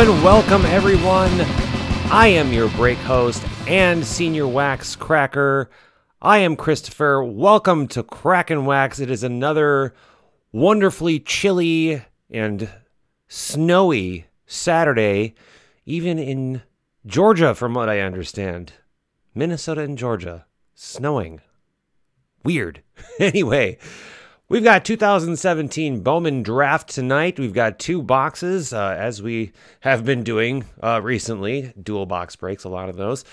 and welcome everyone. I am your break host and senior wax cracker. I am Christopher. Welcome to Crack and Wax. It is another wonderfully chilly and snowy Saturday, even in Georgia, from what I understand. Minnesota and Georgia, snowing. Weird. Anyway, we've got 2017 Bowman draft tonight. We've got two boxes, as we have been doing recently. Dual box breaks, a lot of those.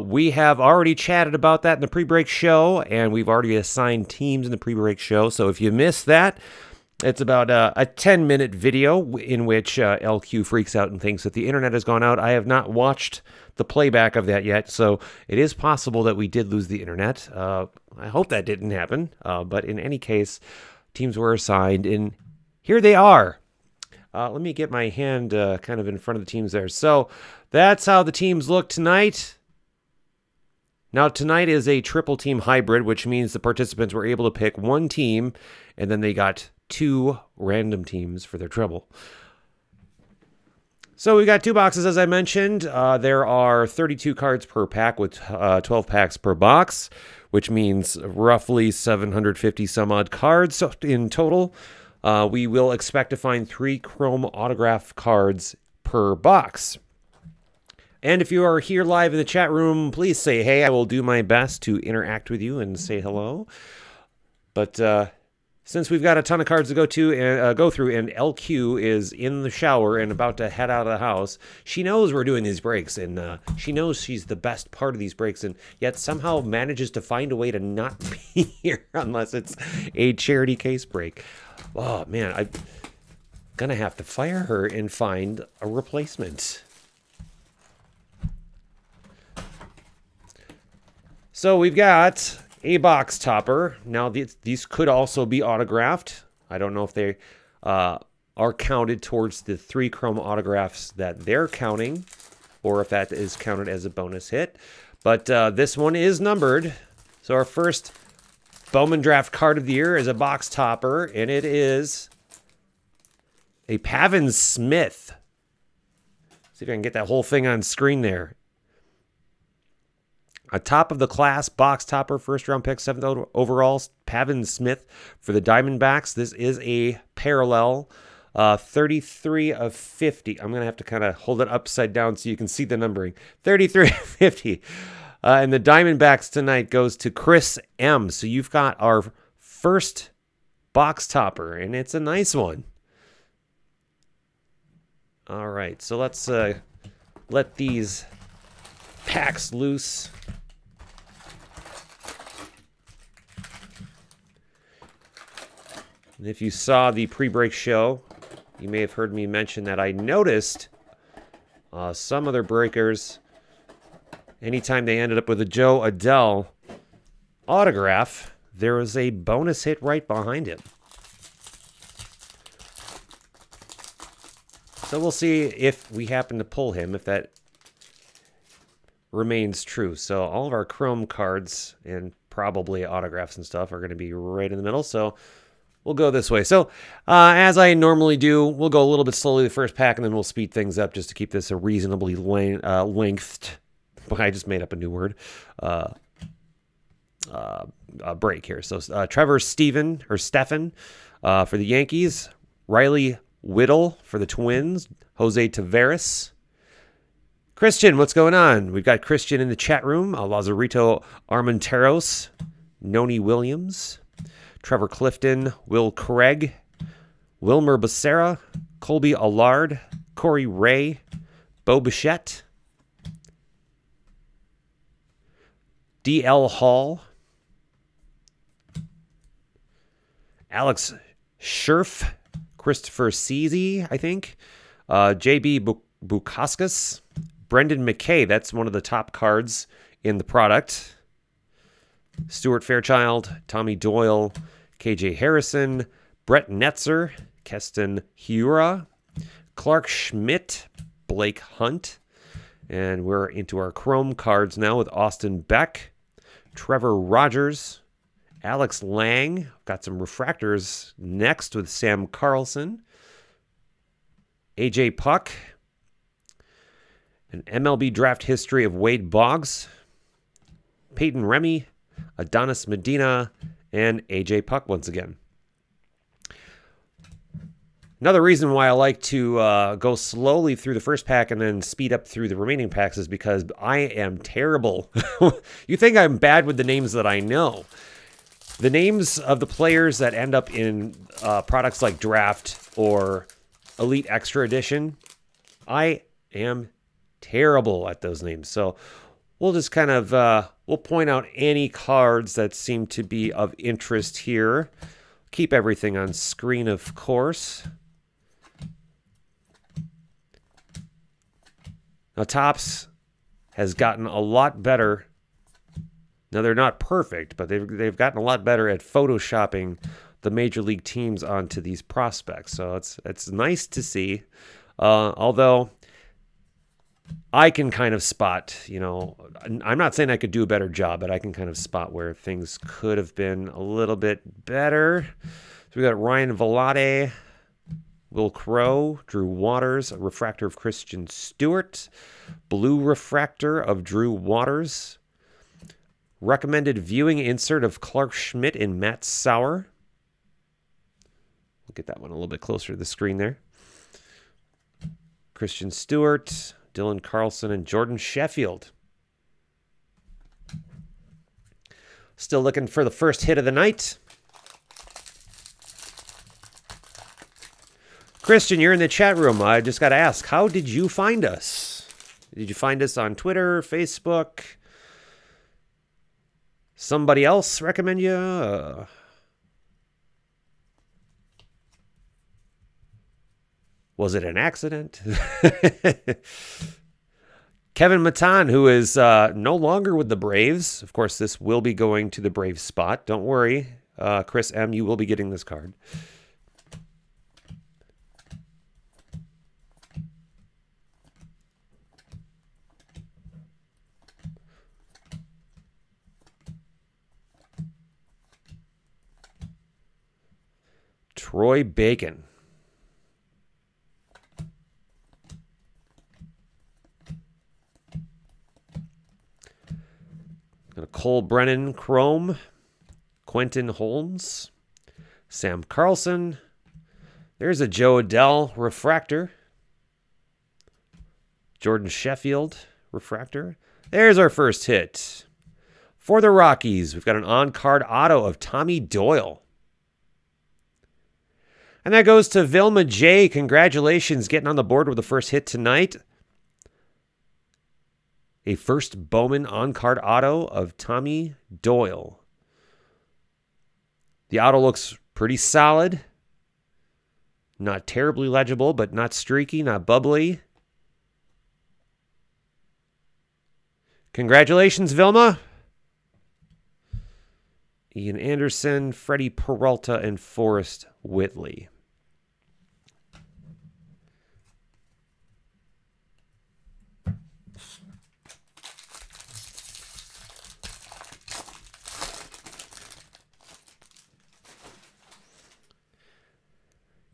We have already chatted about that in the pre-break show, and we've already assigned teams in the pre-break show. So if you missed that, it's about a 10-minute video in which LQ freaks out and thinks that the internet has gone out. I have not watched the playback of that yet, so it is possible that we did lose the internet. I hope that didn't happen, but in any case, teams were assigned, and here they are. Let me get my hand kind of in front of the teams there. So that's how the teams look tonight. Now, tonight is a triple team hybrid, which means the participants were able to pick one team, and then they got two random teams for their treble. So we got two boxes, as I mentioned. There are 32 cards per pack with 12 packs per box, which means roughly 750 some odd cards in total. We will expect to find 3 chrome autograph cards per box. And if you are here live in the chat room, please say hey. I will do my best to interact with you and say hello. But since we've got a ton of cards to go through, and LQ is in the shower and about to head out of the house, she knows we're doing these breaks, and she knows she's the best part of these breaks, and yet somehow manages to find a way to not be here unless it's a charity case break. Oh man, I'm gonna have to fire her and find a replacement. So we've got a box topper. Now, these could also be autographed. I don't know if they are counted towards the 3 chrome autographs that they're counting, or if that is counted as a bonus hit. But this one is numbered. So our first Bowman draft card of the year is a box topper, and it is a Pavin Smith. See if I can get that whole thing on screen there. A top of the class box topper, first round pick, 7th overall, Pavin Smith for the Diamondbacks. This is a parallel 33 of 50. I'm going to have to kind of hold it upside down so you can see the numbering. 33 of 50. And the Diamondbacks tonight goes to Chris M. So you've got our first box topper, and it's a nice one. All right, so let's let these packs loose. And if you saw the pre-break show, you may have heard me mention that I noticed some other breakers, anytime they ended up with a Joe Adele autograph, there was a bonus hit right behind it. So we'll see if we happen to pull him, if that remains true. So all of our chrome cards and probably autographs and stuff are going to be right in the middle. So we'll go this way. So as I normally do, we'll go a little bit slowly the first pack, and then we'll speed things up just to keep this a reasonably lengthed. I just made up a new word. Break here. So Trevor Stephen for the Yankees, Riley Whittle for the Twins, Jose Taveras. Christian, what's going on? We've got Christian in the chat room. Lazarito Armenteros, Noni Williams, Trevor Clifton, Will Craig, Wilmer Becerra, Colby Allard, Corey Ray, Bo Bichette, D.L. Hall, Alex Scherf, Christopher Ceasy, I think, J.B. Bukauskas, Brendan McKay, that's one of the top cards in the product, Stuart Fairchild, Tommy Doyle, KJ Harrison, Brett Netzer, Keston Hiura, Clark Schmidt, Blake Hunt, and we're into our chrome cards now with Austin Beck, Trevor Rogers, Alex Lang. Got some refractors next with Sam Carlson, AJ Puck, An MLB draft history of Wade Boggs, Peyton Remy, Adonis Medina, and AJ Puck once again. Another reason why I like to go slowly through the first pack and then speed up through the remaining packs is because I am terrible. You think I'm bad with the names that I know. The names of the players that end up in products like Draft or Elite Extra Edition, I am terrible at those names. So we'll just kind of, we'll point out any cards that seem to be of interest here. Keep everything on screen, of course. Now, Topps has gotten a lot better. Now, they're not perfect, but they've gotten a lot better at photoshopping the major league teams onto these prospects. So it's nice to see. Although I can kind of spot, you know, I'm not saying I could do a better job, but I can kind of spot where things could have been a little bit better. So we got Ryan Velotte, Will Crow, Drew Waters, a refractor of Christian Stewart, blue refractor of Drew Waters, recommended viewing insert of Clark Schmidt and Matt Sauer. We'll get that one a little bit closer to the screen there. Christian Stewart, Dylan Carlson, and Jordan Sheffield. Still looking for the first hit of the night. Christian, you're in the chat room. I just got to ask, how did you find us? Did you find us on Twitter, Facebook? Somebody else recommend you? Was it an accident? Kevin Matan, who is no longer with the Braves. Of course, this will be going to the Braves spot. Don't worry. Chris M., you will be getting this card. Troy Bacon. Got a Cole Brennan Chrome, Quentin Holmes, Sam Carlson. There's a Joe Adell Refractor, Jordan Sheffield Refractor. There's our first hit. For the Rockies, we've got an on-card auto of Tommy Doyle. And that goes to Vilma J. Congratulations, getting on the board with the first hit tonight. A first Bowman on-card auto of Tommy Doyle. The auto looks pretty solid. Not terribly legible, but not streaky, not bubbly. Congratulations, Vilma. Ian Anderson, Freddie Peralta, and Forrest Whitley.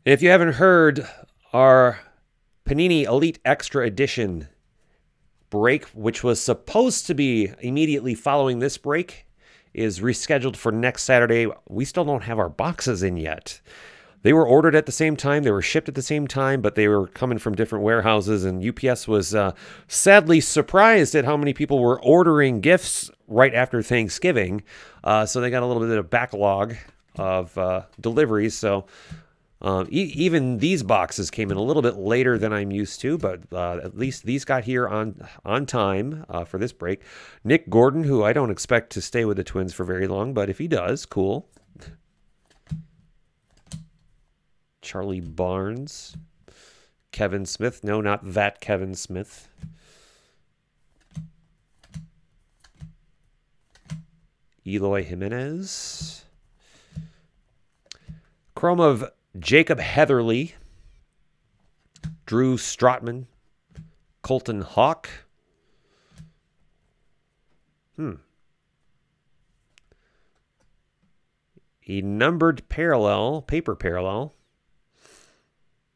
If you haven't heard, our Panini Elite Extra Edition break, which was supposed to be immediately following this break, is rescheduled for next Saturday. We still don't have our boxes in yet. They were ordered at the same time. They were shipped at the same time, but they were coming from different warehouses, and UPS was sadly surprised at how many people were ordering gifts right after Thanksgiving. So they got a little bit of backlog of deliveries. So even these boxes came in a little bit later than I'm used to, but at least these got here on time for this break. Nick Gordon, who I don't expect to stay with the Twins for very long, but if he does, cool. Charlie Barnes. Kevin Smith. No, not that Kevin Smith. Eloy Jimenez. Chrome of Jacob Heatherly, Drew Strotman, Colton Hawk. A numbered parallel, paper parallel.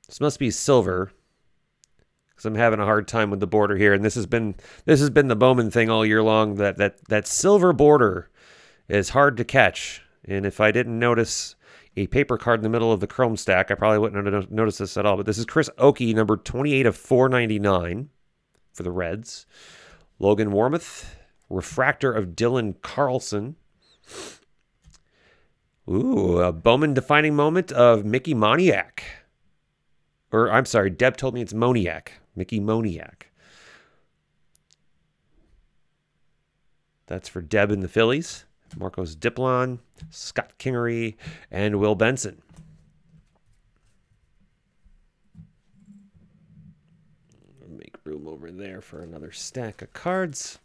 This must be silver. because I'm having a hard time with the border here. And this has been the Bowman thing all year long. That silver border is hard to catch. And if I didn't notice a paper card in the middle of the chrome stack, I probably wouldn't have noticed this at all. But this is Chris Oakey, number 28 of 499 for the Reds. Logan Warmoth, refractor of Dylan Carlson. Ooh, a Bowman defining moment of Mickey Moniak. Or, I'm sorry, Deb told me it's Moniak. Mickey Moniak. That's for Deb and the Phillies. Marcos Diplon, Scott Kingery, and Will Benson. Make room over there for another stack of cards.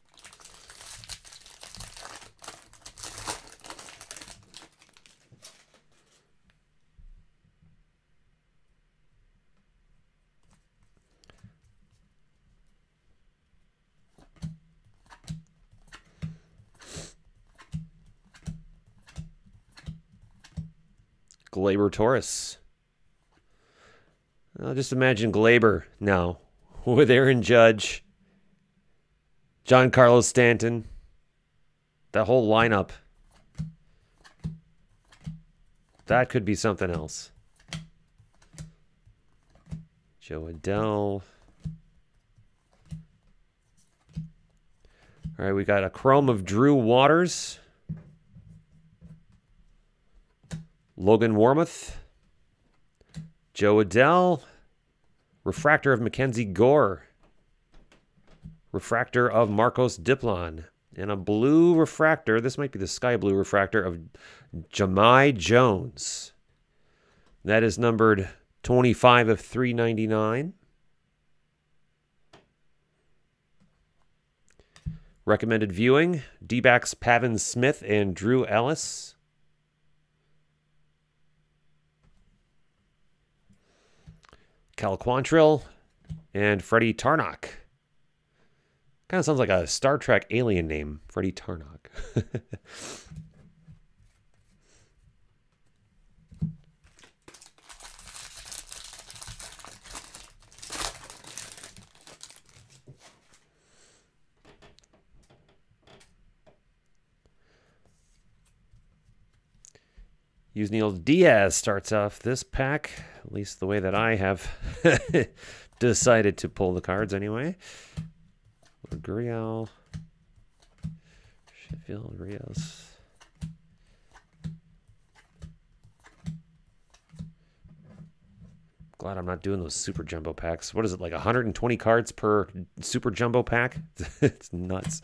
Glaber Torres. I'll just imagine Glaber now with Aaron Judge, Giancarlo Stanton, that whole lineup. That could be something else. Joe Adell. All right, we got a chrome of Drew Waters. Logan Warmoth, Joe Adell, refractor of Mackenzie Gore, refractor of Marcos Diplon, and a blue refractor, this might be the sky blue refractor, of Jahmai Jones. That is numbered 25 of 399. Recommended viewing, D-backs Pavin Smith and Drew Ellis. Cal Quantrill, and Freddie Tarnok. Kind of sounds like a Star Trek alien name, Freddie Tarnok. Yusniel Diaz starts off this pack, at least the way that I have decided to pull the cards anyway. Gurriel, Sheffield, Rios. Glad I'm not doing those super jumbo packs. What is it, like 120 cards per super jumbo pack? It's nuts.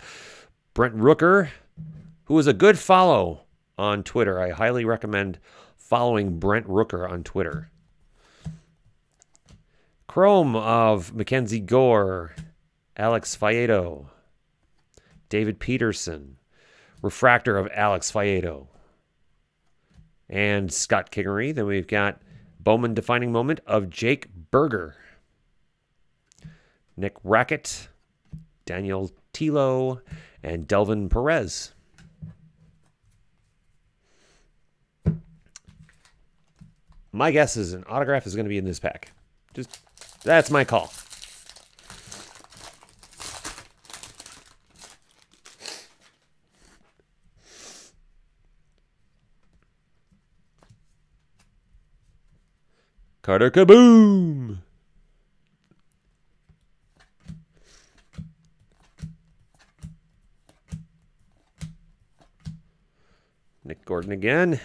Brent Rooker, who is a good follow on Twitter. I highly recommend following Brent Rooker on Twitter. Chrome of Mackenzie Gore, Alex Faedo, David Peterson, refractor of Alex Faedo, and Scott Kingery. Then we've got Bowman defining moment of Jake Berger, Nick Rackett, Daniel Tilo, and Delvin Perez. My guess is an autograph is going to be in this pack. Just, that's my call. Carter Kaboom! Nick Gordon again.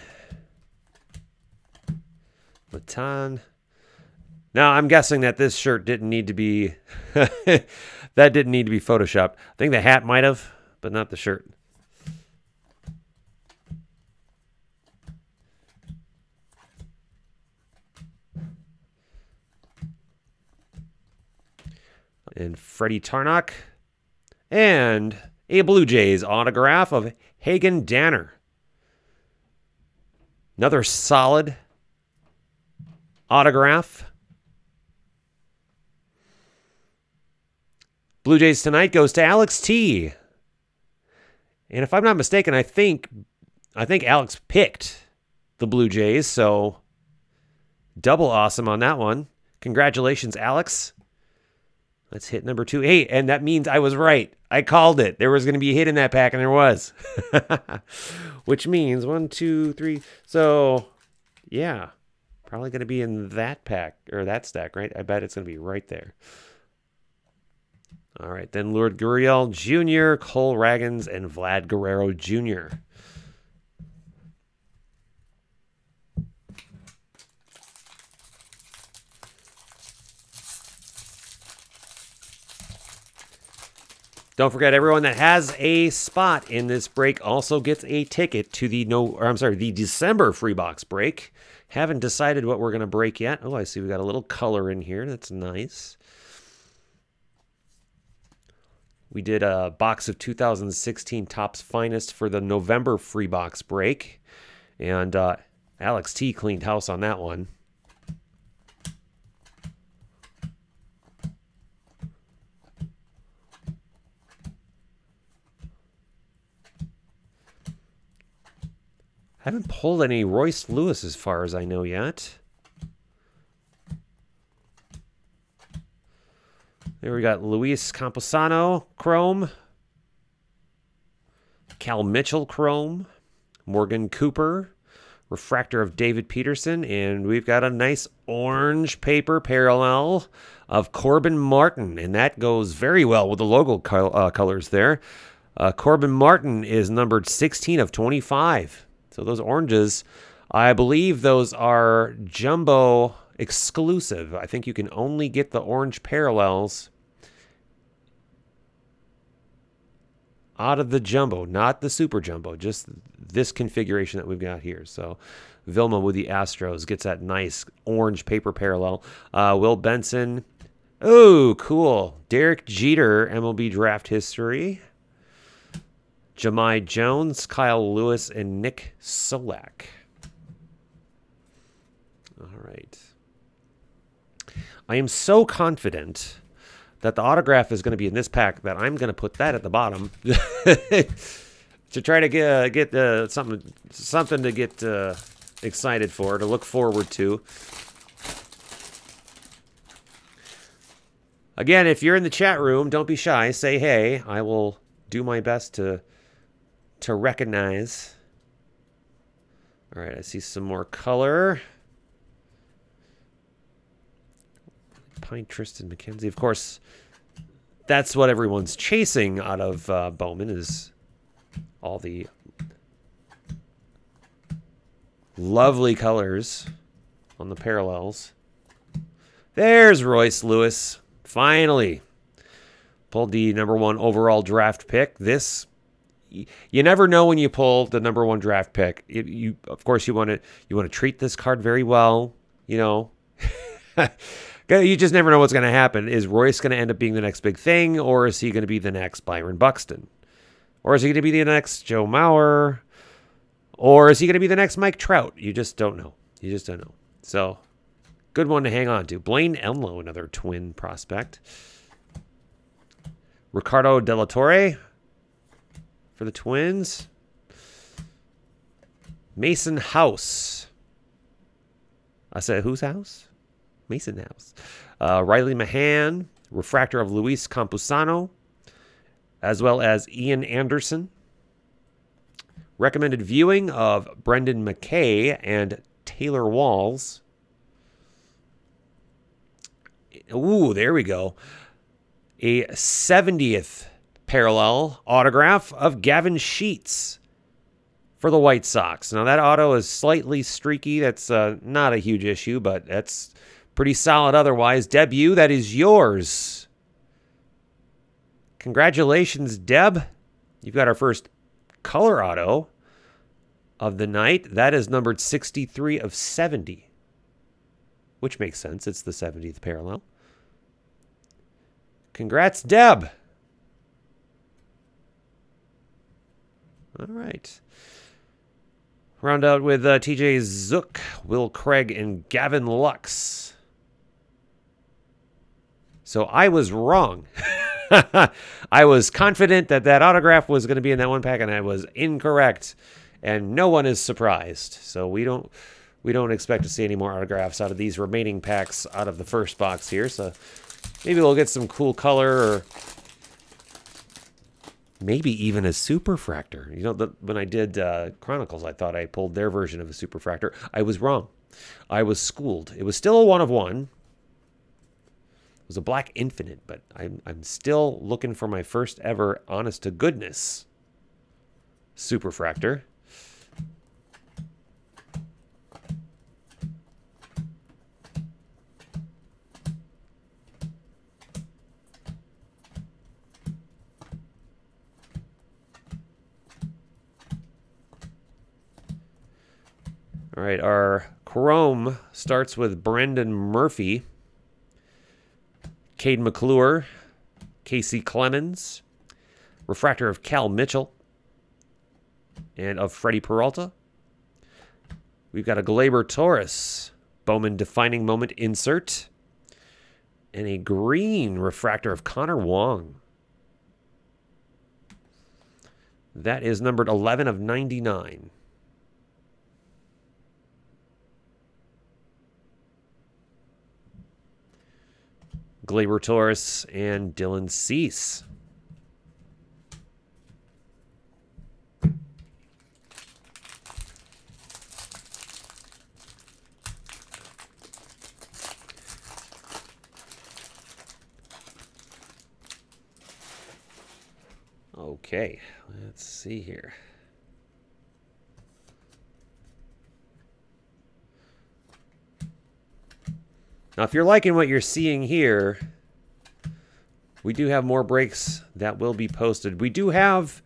Matan. Now, I'm guessing that this shirt didn't need to be... that didn't need to be photoshopped. I think the hat might have, but not the shirt. And Freddie Tarnok. And a Blue Jays autograph of Hagen Danner. Another solid autograph. Blue Jays tonight goes to Alex T. And if I'm not mistaken, I think Alex picked the Blue Jays, so double awesome on that one. Congratulations, Alex. That's hit number 2. Hey, and that means I was right. I called it. There was going to be a hit in that pack, and there was. Which means 1, 2, 3. So, yeah. Probably going to be in that pack, or that stack, right? I bet it's going to be right there. All right, then Lord Gurriel Jr., Cole Ragans, and Vlad Guerrero Jr. Don't forget, everyone that has a spot in this break also gets a ticket to the the December free box break. Haven't decided what we're going to break yet. Oh, I see we got a little color in here. That's nice. We did a box of 2016 Topps Finest for the November free box break. And Alex T cleaned house on that one. Haven't pulled any Royce Lewis as far as I know yet. There we got Luis Camposano Chrome. Cal Mitchell Chrome. Morgan Cooper. Refractor of David Peterson. And we've got a nice orange paper parallel of Corbin Martin. And that goes very well with the logo colors there. Corbin Martin is numbered 16 of 25. So those oranges, I believe those are jumbo exclusive. I think you can only get the orange parallels out of the jumbo, not the super jumbo, just this configuration that we've got here. So Vilma with the Astros gets that nice orange paper parallel. Will Benson. Oh, cool. Derek Jeter, MLB draft history. Jahmai Jones, Kyle Lewis, and Nick Solak. All right. I am so confident that the autograph is going to be in this pack that I'm going to put that at the bottom to try to get something to get excited for, to look forward to. Again, if you're in the chat room, don't be shy. Say hey. I will do my best to recognize. All right, I see some more color. Pine Tristan McKenzie. Of course, that's what everyone's chasing out of Bowman, is all the lovely colors on the parallels. There's Royce Lewis. Finally pulled the #1 overall draft pick. You never know when you pull the #1 draft pick. Of course, you want to treat this card very well. You know, you just never know what's going to happen. Is Royce going to end up being the next big thing, or is he going to be the next Byron Buxton, or is he going to be the next Joe Mauer, or is he going to be the next Mike Trout? You just don't know. You just don't know. So, good one to hang on to. Blaine Enlow, another Twin prospect. Ricardo De La Torre for the Twins. Mason House. I said, whose house? Mason House. Riley Mahan, refractor of Luis Campusano, as well as Ian Anderson. Recommended viewing of Brendan McKay and Taylor Walls. Ooh, there we go. A 70th parallel autograph of Gavin Sheets for the White Sox. Now, that auto is slightly streaky. That's not a huge issue, but that's pretty solid otherwise. Debut, that is yours. Congratulations, Deb. You've got our first color auto of the night. That is numbered 63 of 70, which makes sense. It's the 70th parallel. Congrats, Deb. All right. Round out with TJ Zook, Will Craig, and Gavin Lux. So I was wrong. I was confident that that autograph was going to be in that one pack, and I was incorrect. And no one is surprised. So we don't we don't expect to see any more autographs out of these remaining packs out of the first box here. So maybe we'll get some cool color, or maybe even a Superfractor. You know, when I did Chronicles, I thought I pulled their version of a Superfractor. I was wrong. I was schooled. It was still a 1 of 1. It was a Black Infinite, but I'm still looking for my first ever honest-to-goodness Superfractor. All right, our Chrome starts with Brendan Murphy, Cade McClure, Casey Clemens, Refractor of Cal Mitchell, and of Freddie Peralta. We've got a Glaber Torres, Bowman Defining Moment insert, and a green refractor of Connor Wong. That is numbered 11 of 99. Glaber Torres and Dylan Cease. Okay, let's see here. Now, if you're liking what you're seeing here, we do have more breaks that will be posted. We do have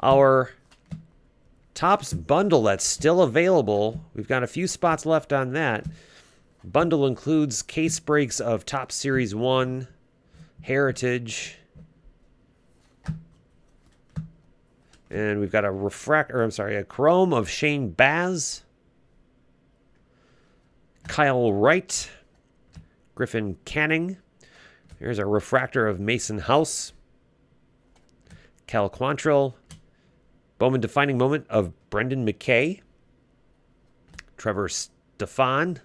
our Topps bundle that's still available. We've got a few spots left on that. Bundle includes case breaks of Topps Series 1, Heritage, and we've got a Chrome of Shane Baz, Kyle Wright, Griffin Canning. Here's a refractor of Mason House, Cal Quantrill, Bowman Defining Moment of Brendan McKay, Trevor Stefan,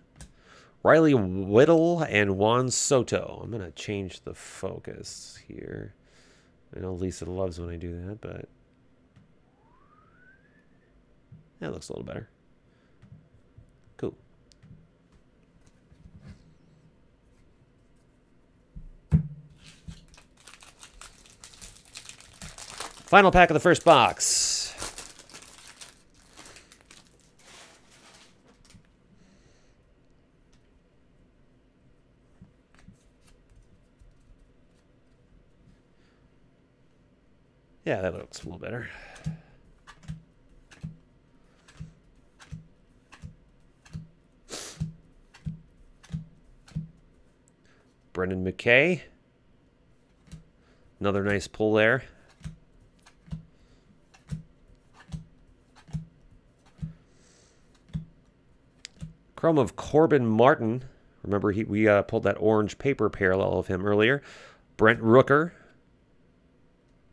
Riley Whittle, and Juan Soto. I'm going to change the focus here. I know Lisa loves when I do that, but that looks a little better. Cool. Final pack of the first box. Yeah, that looks a little better. Brendan McKay. Another nice pull there. Chrome of Corbin Martin. Remember, we pulled that orange paper parallel of him earlier. Brent Rooker.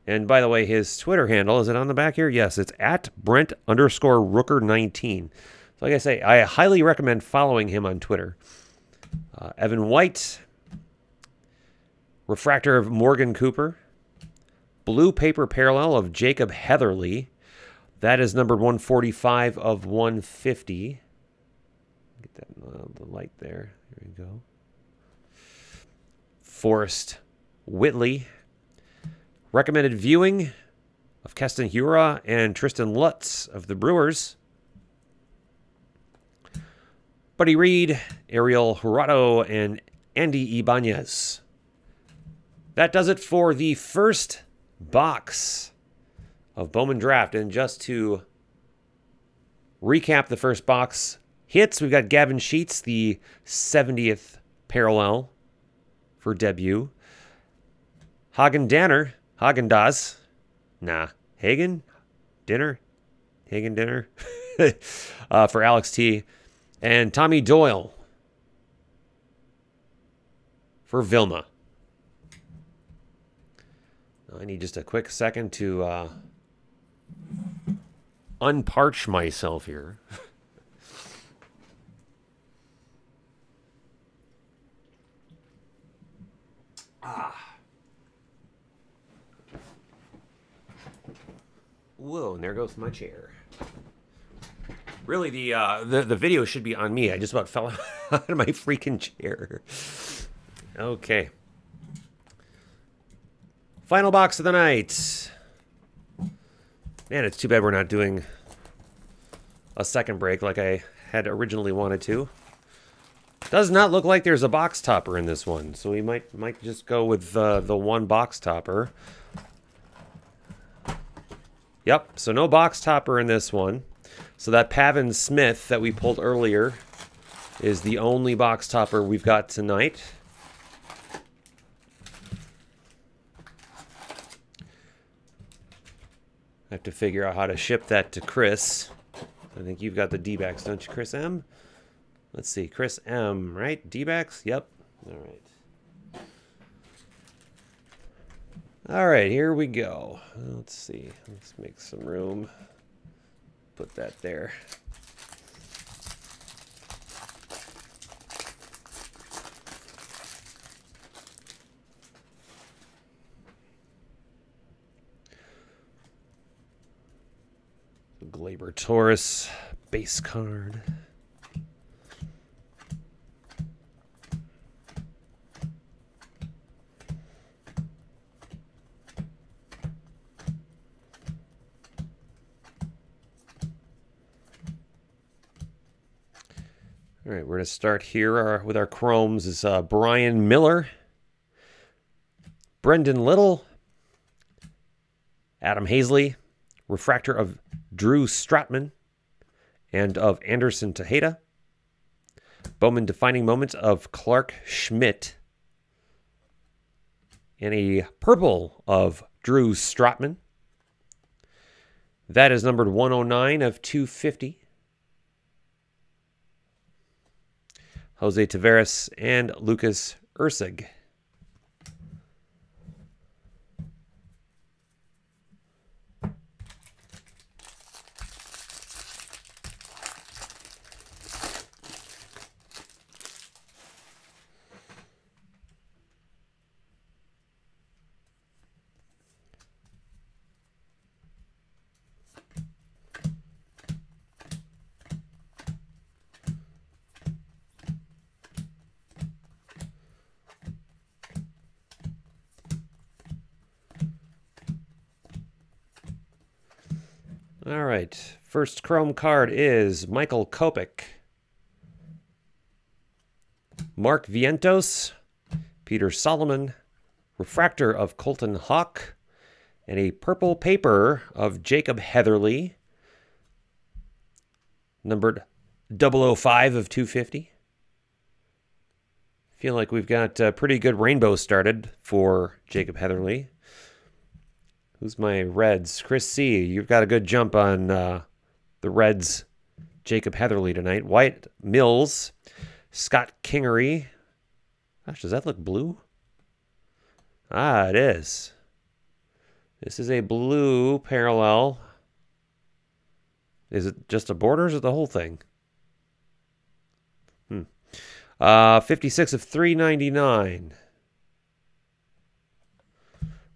And by the way, his Twitter handle, is it on the back here? Yes, it's at Brent_Rooker19. So like I say, I highly recommend following him on Twitter. Evan White. Refractor of Morgan Cooper. Blue paper parallel of Jacob Heatherly. That is numbered 145 of 150. Get that the light there. There we go. Forrest Whitley. Recommended viewing of Keston Hiura and Tristan Lutz of the Brewers. Buddy Reed, Ariel Jurado, and Andy Ibanez. That does it for the first box of Bowman Draft. And just to recap the first box hits, we've got Gavin Sheets, the 70th parallel for debut. Hagen-Dazs. Hagen Dinner for Alex T. And Tommy Doyle for Vilma. I need just a quick second to unparch myself here. Whoa, and there goes my chair. Really, the video should be on me. I just about fell out of my freaking chair. Okay. Final box of the night. Man, it's too bad we're not doing a second break like I had originally wanted to. Does not look like there's a box topper in this one, so we might just go with the one box topper. Yep, so no box topper in this one. So that Pavin Smith that we pulled earlier is the only box topper we've got tonight. I have to figure out how to ship that to Chris. I think you've got the D-backs, don't you, Chris M? Let's see, Chris M, right? D-backs? Yep. All right. All right, here we go. Let's see. Let's make some room. Put that there. Glaber Taurus base card. All right, we're going to start here with our chromes. Is Brian Miller, Brendan Little, Adam Hazley, refractor of Drew Stratman and of Anderson Tejeda, Bowman defining moment of Clark Schmidt, and a purple of Drew Stratman. That is numbered 109 of 250. Jose Taveras and Lucas Ursig. All right, first chrome card is Michael Kopech, Mark Vientos, Peter Solomon, refractor of Colton Hawk, and a purple paper of Jacob Heatherly, numbered 005 of 250. Feel like we've got a pretty good rainbow started for Jacob Heatherly. Who's my Reds? Chris C. You've got a good jump on the Reds. Jacob Heatherly tonight. White Mills. Scott Kingery. Gosh, does that look blue? Ah, it is. This is a blue parallel. Is it just a border or is it the whole thing? 56 of 399.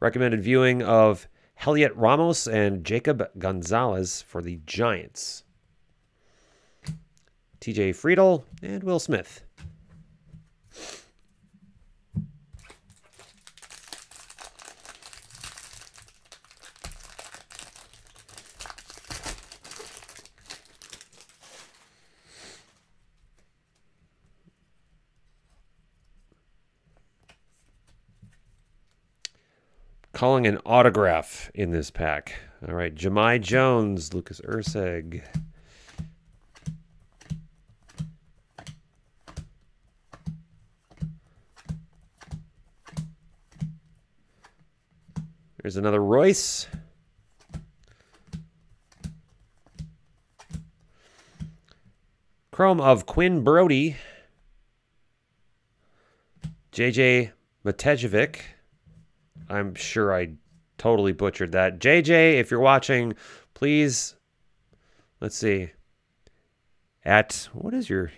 Recommended viewing of Heliot Ramos and Jacob Gonzalez for the Giants. TJ Friedel and Will Smith. Calling an autograph in this pack. All right, Jahmai Jones, Lucas Ursig. There's another Royce. Chrome of Quinn Brody. JJ Matejevic. I'm sure I totally butchered that. JJ, if you're watching, please, let's see. What is your,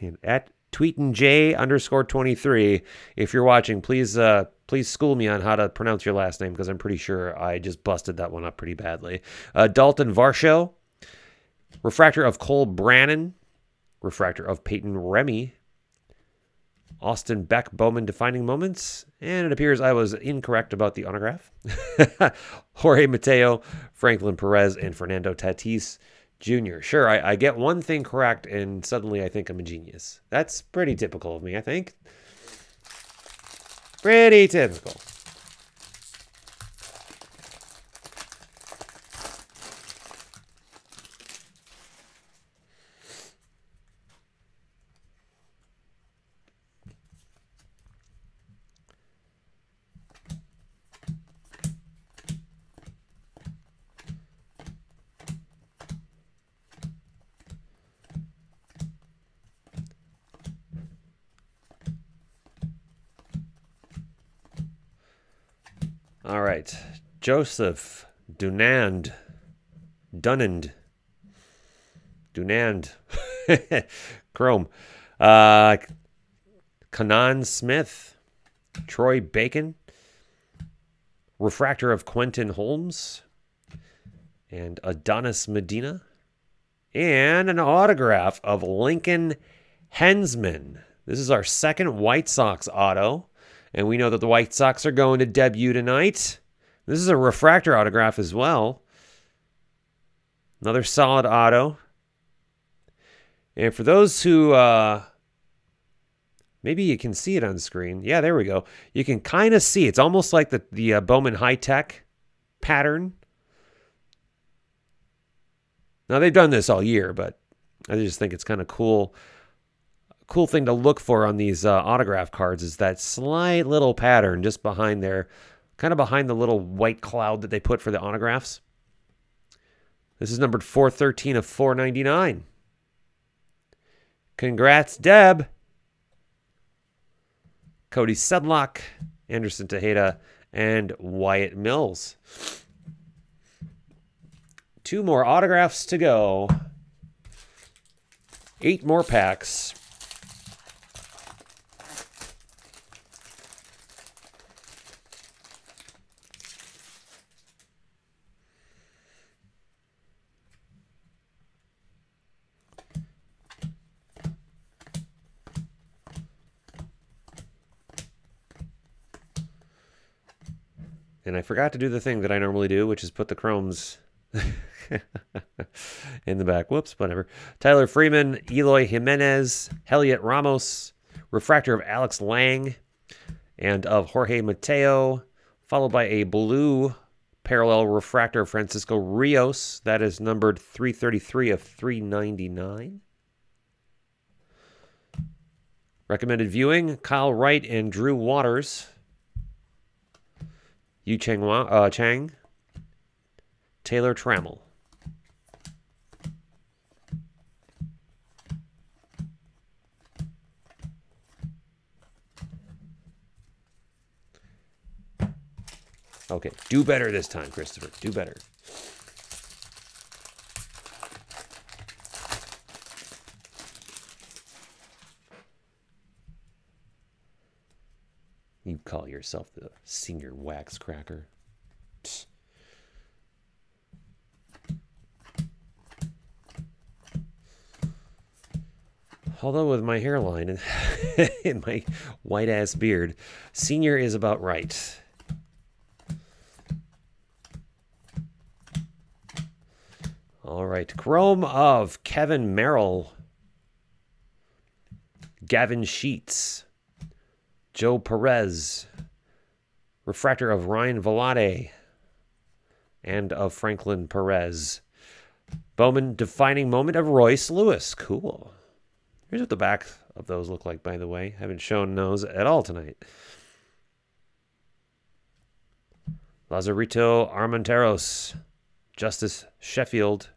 TweetinJ_23. If you're watching, please school me on how to pronounce your last name, because I'm pretty sure I just busted that one up pretty badly. Dalton Varsho. Refractor of Cole Brannon. Refractor of Peyton Remy. Austin Beck Bowman Defining Moments. And it appears I was incorrect about the autograph. Jorge Mateo, Franklin Perez, and Fernando Tatis Jr. Sure, I get one thing correct, and suddenly I think I'm a genius. That's pretty typical of me, I think. Pretty typical. All right, Joseph Dunand, Chrome, Kanan Smith, Troy Bacon, Refractor of Quentin Holmes, and Adonis Medina, and an autograph of Lincoln Hensman. This is our second White Sox auto. And we know that the White Sox are going to debut tonight. This is a refractor autograph as well. Another solid auto. And for those who, maybe you can see it on screen. Yeah, there we go. You can kind of see. It's almost like the Bowman high-tech pattern. Now, they've done this all year, but I just think it's kind of cool. Cool thing to look for on these autograph cards is that slight little pattern just behind there, kind of behind the little white cloud that they put for the autographs. This is numbered 413 of 499. Congrats, Deb. Cody Sedlock, Anderson Tejeda, and Wyatt Mills. 2 more autographs to go. 8 more packs. And I forgot to do the thing that I normally do, which is put the chromes in the back. Whoops, whatever. Tyler Freeman, Eloy Jimenez, Heliot Ramos, refractor of Alex Lang and of Jorge Mateo, followed by a blue parallel refractor of Francisco Rios. That is numbered 333 of 399. Recommended viewing, Kyle Wright and Drew Waters. Yu Chang, Taylor Trammell. Okay, do better this time, Christopher. Do better. You call yourself the senior wax cracker. Psst. Although with my hairline and my white-ass beard, senior is about right. All right, chrome of Kevin Merrill, Gavin Sheets, Joe Perez, refractor of Ryan Velade, and of Franklin Perez. Bowman defining moment of Royce Lewis. Cool. Here's what the back of those look like, by the way. Haven't shown those at all tonight. Lazarito Armenteros, Justice Sheffield.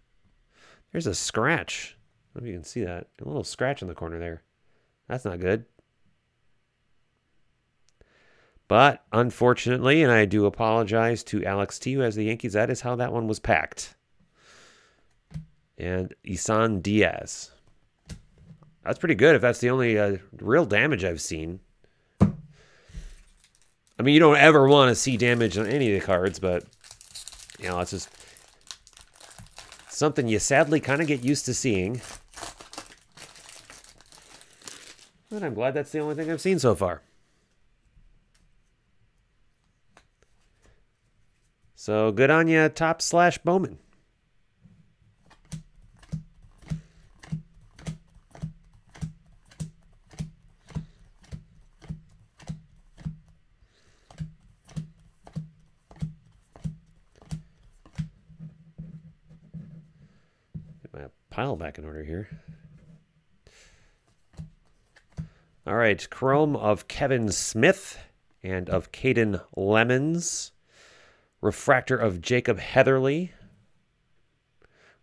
There's a scratch. I don't know if you can see that. A little scratch in the corner there. That's not good. But unfortunately, and I do apologize to Alex T, who has the Yankees, that is how that one was packed. And Isan Diaz. That's pretty good if that's the only real damage I've seen. I mean, you don't ever want to see damage on any of the cards, but, you know, it's just something you sadly kind of get used to seeing. But I'm glad that's the only thing I've seen so far. So good on you, Top/Bowman. Get my pile back in order here. All right, Chrome of Kevin Smith and of Caden Lemons. Refractor of Jacob Heatherly.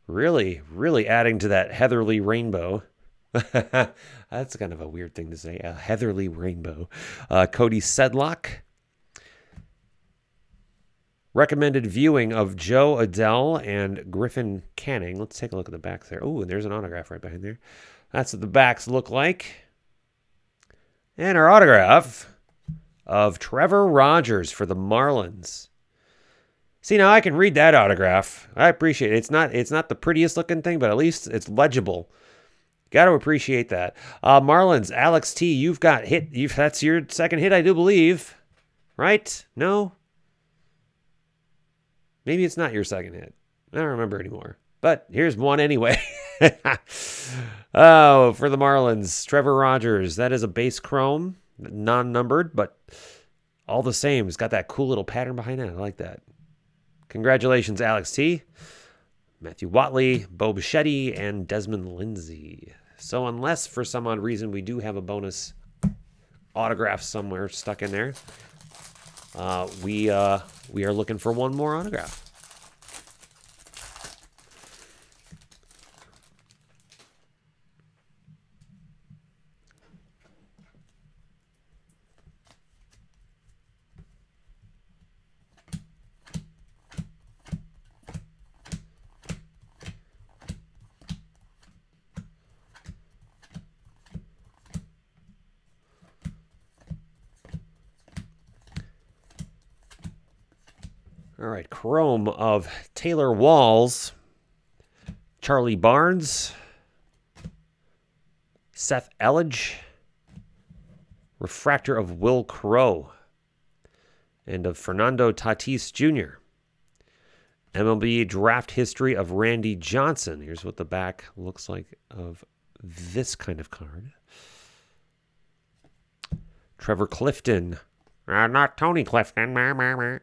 Really, really adding to that Heatherly rainbow. That's kind of a weird thing to say, a Heatherly rainbow. Cody Sedlock. Recommended viewing of Joe Adele and Griffin Canning. Let's take a look at the backs there. Oh, and there's an autograph right behind there. That's what the backs look like. And our autograph of Trevor Rogers for the Marlins. See, now I can read that autograph. I appreciate it. It's not the prettiest looking thing, but at least it's legible. Got to appreciate that. Marlins, Alex T, you've got hit. That's your second hit, I do believe. Right? No? Maybe it's not your second hit. I don't remember anymore. But here's one anyway. Oh, for the Marlins, Trevor Rogers. That is a base chrome, non-numbered, but all the same. It's got that cool little pattern behind it. I like that. Congratulations, Alex T, Matthew Watley, Bo Bichetti, and Desmond Lindsay. So unless for some odd reason we do have a bonus autograph somewhere stuck in there, we are looking for one more autograph. All right, Chrome of Taylor Walls, Charlie Barnes, Seth Elledge, Refractor of Will Crow, and of Fernando Tatis Jr. MLB Draft History of Randy Johnson. Here's what the back looks like of this kind of card. Trevor Clifton. Not Tony Clifton.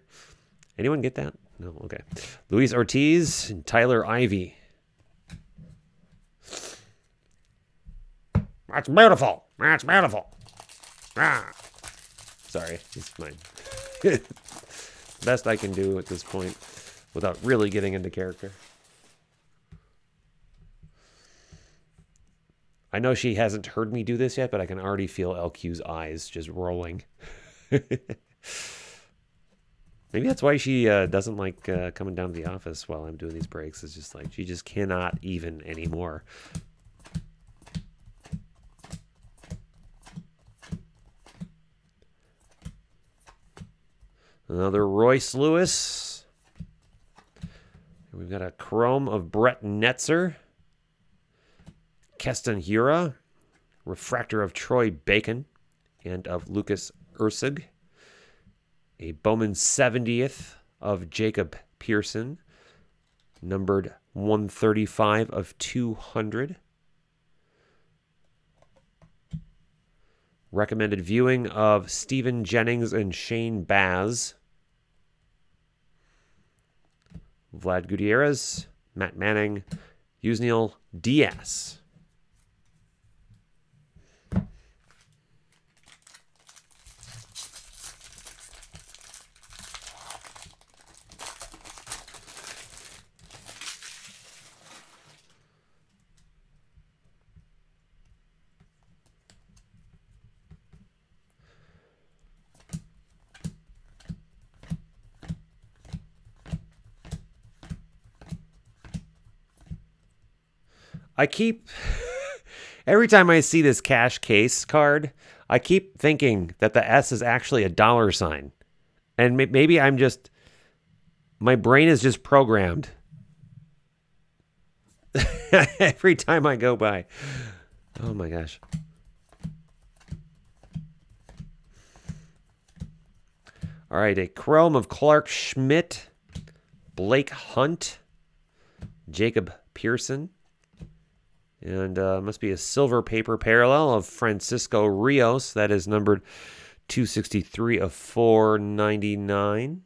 Anyone get that? No, okay. Luis Ortiz and Tyler Ivey. That's beautiful. That's beautiful. Ah. Sorry, it's mine. Best I can do at this point without really getting into character. I know she hasn't heard me do this yet, but I can already feel LQ's eyes just rolling. Maybe that's why she doesn't like coming down to the office while I'm doing these breaks. It's just like she just cannot even anymore. Another Royce Lewis. We've got a Chrome of Brett Netzer. Keston Hiura. Refractor of Troy Bacon and of Lucas Ursig. A Bowman 70th of Jacob Pearson, numbered 135 of 200. Recommended viewing of Stephen Jennings and Shane Baz. Vlad Gutierrez, Matt Manning, Yusniel Diaz. I keep, Every time I see this cash case card, I keep thinking that the S is actually a dollar sign. And maybe my brain is just programmed. Every time I go by. Oh my gosh. All right, a chrome of Clark Schmidt, Blake Hunt, Jacob Pearson, and must be a silver paper parallel of Francisco Rios. That is numbered 263 of 499.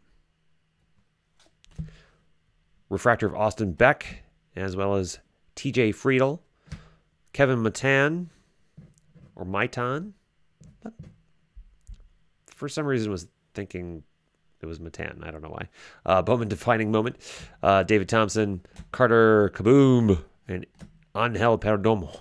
Refractor of Austin Beck, as well as TJ Friedel, Kevin Matan, or Maitan. For some reason was thinking it was Matan. I don't know why. Bowman defining moment. David Thompson, Carter Kaboom, and Angel Perdomo.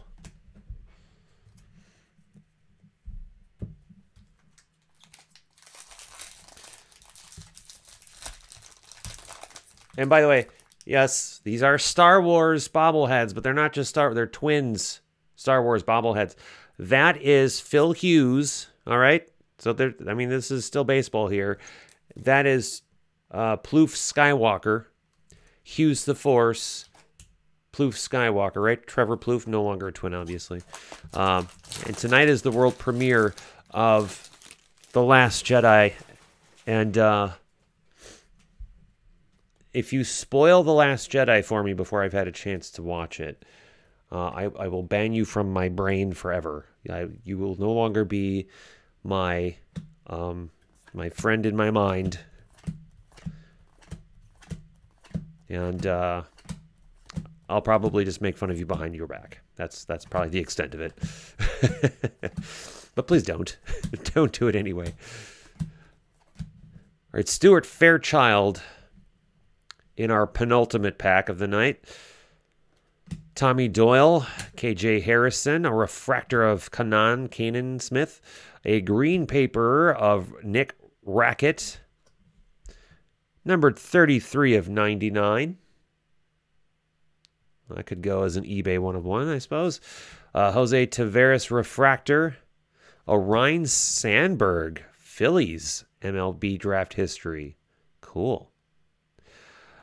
And by the way, yes, these are Star Wars bobbleheads, but they're not just they're twins Star Wars bobbleheads. That is Phil Hughes, all right? So I mean, this is still baseball here. That is Plouffe Skywalker, Hughes the Force, Plouffe Skywalker, right? Trevor Plouffe, no longer a twin, obviously. And tonight is the world premiere of The Last Jedi. And if you spoil The Last Jedi for me before I've had a chance to watch it, I will ban you from my brain forever. You will no longer be my friend in my mind. And I'll probably just make fun of you behind your back. That's probably the extent of it. But please don't. Don't do it anyway. All right, Stuart Fairchild in our penultimate pack of the night. Tommy Doyle, KJ Harrison, a refractor of Kanan Smith, a green paper of Nick Rackett, numbered 33 of 99. That could go as an eBay 1-of-1, I suppose. Jose Taveras refractor, Orion Sandberg, Phillies, MLB draft history. Cool.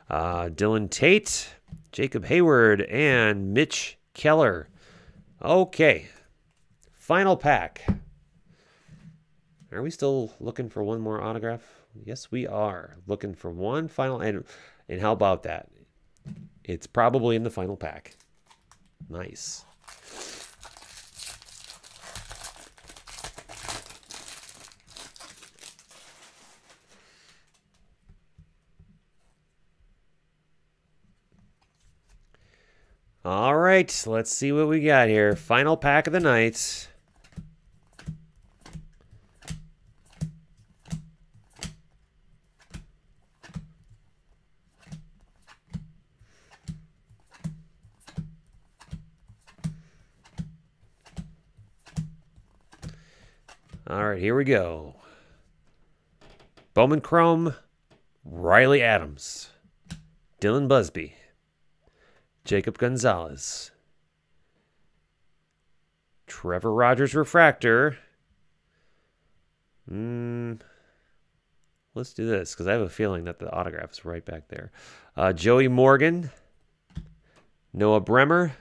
Dylan Tate, Jacob Hayward, and Mitch Keller. Okay. Final pack. Are we still looking for one more autograph? Yes, we are. Looking for one final. And how about that? It's probably in the final pack. Nice. All right, let's see what we got here. Final pack of the night. All right, here we go. Bowman Chrome, Riley Adams, Dylan Busby, Jacob Gonzalez, Trevor Rogers refractor. Let's do this because I have a feeling that the autograph is right back there. Joey Morgan, Noah Bremer,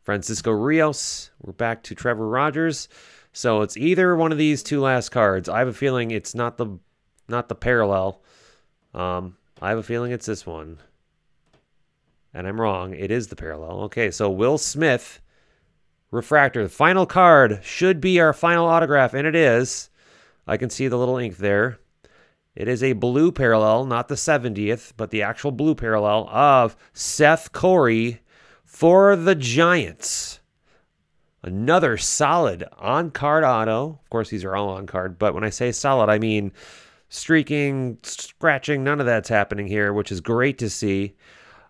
Francisco Rios. We're back to Trevor Rogers. So it's either one of these two last cards. I have a feeling it's not the parallel. I have a feeling it's this one. And I'm wrong. It is the parallel. Okay, so Will Smith, refractor. The final card should be our final autograph, and it is. I can see the little ink there. It is a blue parallel, not the 70th, but the actual blue parallel of Seth Corey for the Giants. Another solid on-card auto. Of course, these are all on-card, but when I say solid, I mean streaking, scratching, none of that's happening here, which is great to see.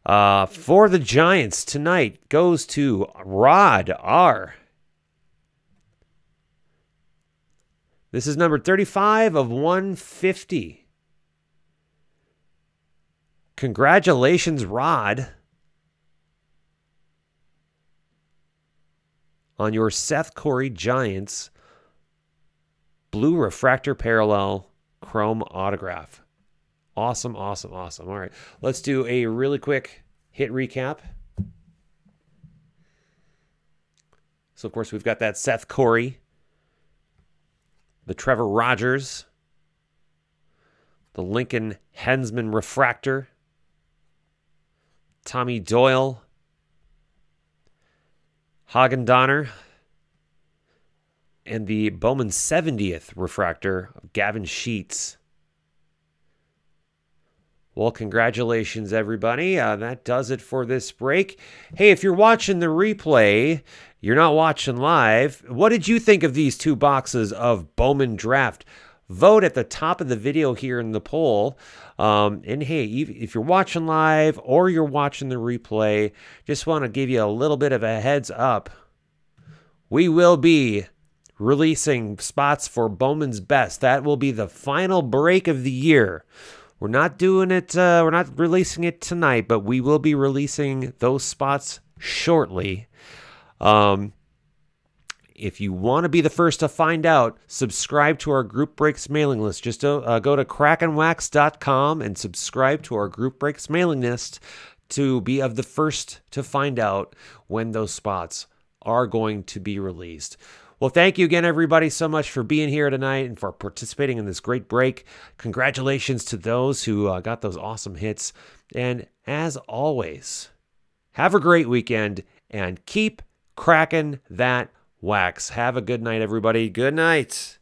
For the Giants tonight goes to Rod R. This is number 35 of 150. Congratulations, Rod, on your Seth Corey Giants blue refractor parallel chrome autograph. Awesome, awesome, awesome. All right, let's do a really quick hit recap. So, of course, we've got that Seth Corey, the Trevor Rogers, the Lincoln Hensman refractor, Tommy Doyle, Hagen Donner, and the Bowman 70th refractor of Gavin Sheets. Well, congratulations, everybody. That does it for this break. Hey, if you're watching the replay, you're not watching live, what did you think of these 2 boxes of Bowman Draft? Vote at the top of the video here in the poll. And hey, if you're watching live or you're watching the replay, just want to give you a little bit of a heads up. We will be releasing spots for Bowman's Best. That will be the final break of the year. We're not doing it, we're not releasing it tonight, but we will be releasing those spots shortly. If you want to be the first to find out, subscribe to our Group Breaks mailing list. Just go to crackenwax.com and subscribe to our Group Breaks mailing list to be of the first to find out when those spots are going to be released. Well, thank you again, everybody, so much for being here tonight and for participating in this great break. Congratulations to those who got those awesome hits. And as always, have a great weekend and keep cracking that wax. Have a good night, everybody. Good night.